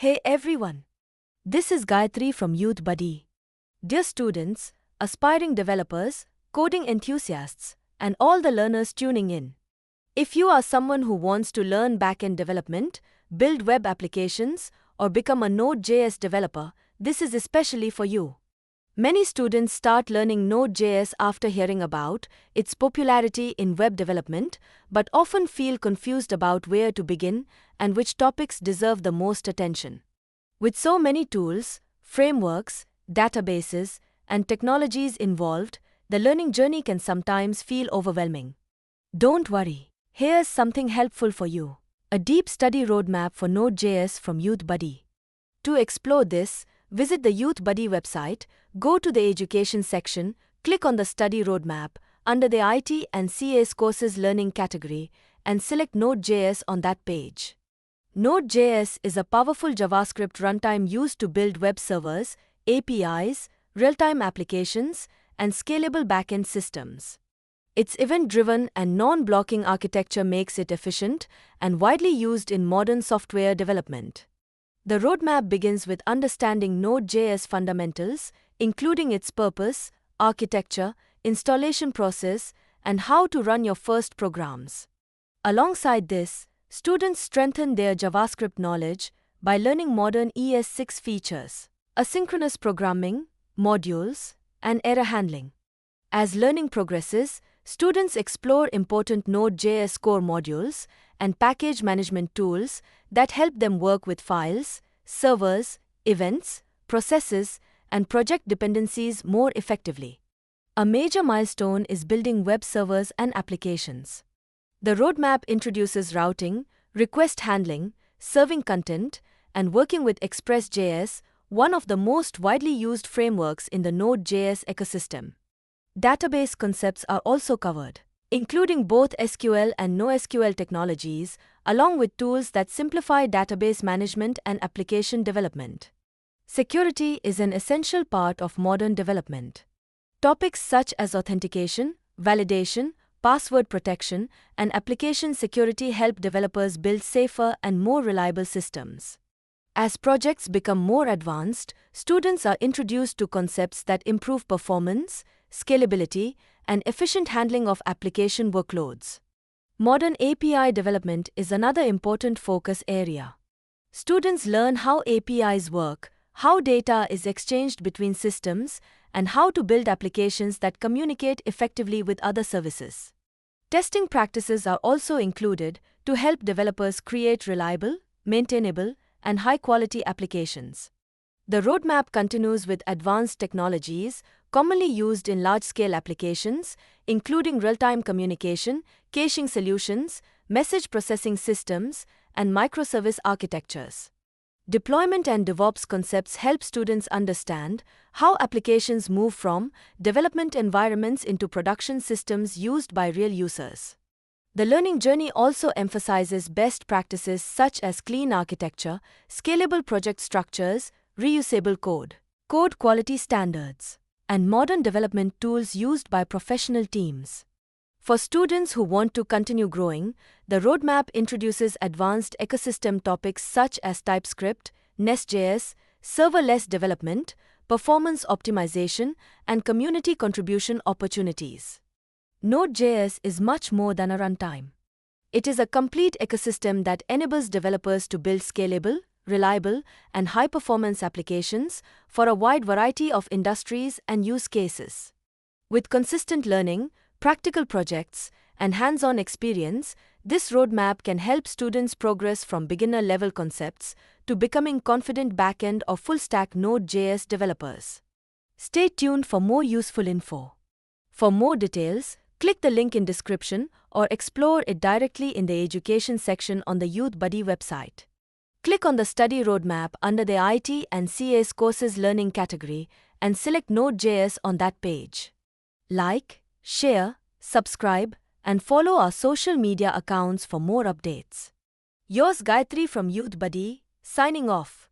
Hey everyone! This is Gayatri from Youthbuddy. Dear students, aspiring developers, coding enthusiasts, and all the learners tuning in. If you are someone who wants to learn backend development, build web applications, or become a Node.js developer, this is especially for you. Many students start learning Node.js after hearing about its popularity in web development, but often feel confused about where to begin and which topics deserve the most attention. With so many tools, frameworks, databases, and technologies involved, the learning journey can sometimes feel overwhelming. Don't worry, here's something helpful for you: a deep study roadmap for Node.js from Youthbuddy. To explore this, visit the Youthbuddy website, go to the Education section, click on the Study Roadmap under the IT and CA's Courses Learning category, and select Node.js on that page. Node.js is a powerful JavaScript runtime used to build web servers, APIs, real-time applications, and scalable backend systems. Its event-driven and non-blocking architecture makes it efficient and widely used in modern software development. The roadmap begins with understanding Node.js fundamentals, including its purpose, architecture, installation process, and how to run your first programs. Alongside this, students strengthen their JavaScript knowledge by learning modern ES6 features, asynchronous programming, modules, and error handling. As learning progresses, students explore important Node.js core modules and package management tools that help them work with files, servers, events, processes, and project dependencies more effectively. A major milestone is building web servers and applications. The roadmap introduces routing, request handling, serving content, and working with Express.js, one of the most widely used frameworks in the Node.js ecosystem. Database concepts are also covered, including both SQL and NoSQL technologies, along with tools that simplify database management and application development. Security is an essential part of modern development. Topics such as authentication, validation, password protection, and application security help developers build safer and more reliable systems. As projects become more advanced, students are introduced to concepts that improve performance, scalability, and efficient handling of application workloads. Modern API development is another important focus area. Students learn how APIs work, how data is exchanged between systems, and how to build applications that communicate effectively with other services. Testing practices are also included to help developers create reliable, maintainable, and high-quality applications. The roadmap continues with advanced technologies commonly used in large-scale applications, including real-time communication, caching solutions, message processing systems, and microservice architectures. Deployment and DevOps concepts help students understand how applications move from development environments into production systems used by real users. The learning journey also emphasizes best practices such as clean architecture, scalable project structures, reusable code, code quality standards, and modern development tools used by professional teams. For students who want to continue growing, the roadmap introduces advanced ecosystem topics such as TypeScript, Nest.js, serverless development, performance optimization, and community contribution opportunities. Node.js is much more than a runtime. It is a complete ecosystem that enables developers to build scalable, reliable, and high-performance applications for a wide variety of industries and use cases. With consistent learning, practical projects, and hands-on experience, this roadmap can help students progress from beginner-level concepts to becoming confident backend or full-stack Node.js developers. Stay tuned for more useful info. For more details, click the link in description or explore it directly in the Education section on the Youthbuddy website. Click on the Study Roadmap under the IT and CA's Courses Learning category and select Node.js on that page. Like, share, subscribe, and follow our social media accounts for more updates. Yours Gayatri from Youthbuddy, signing off.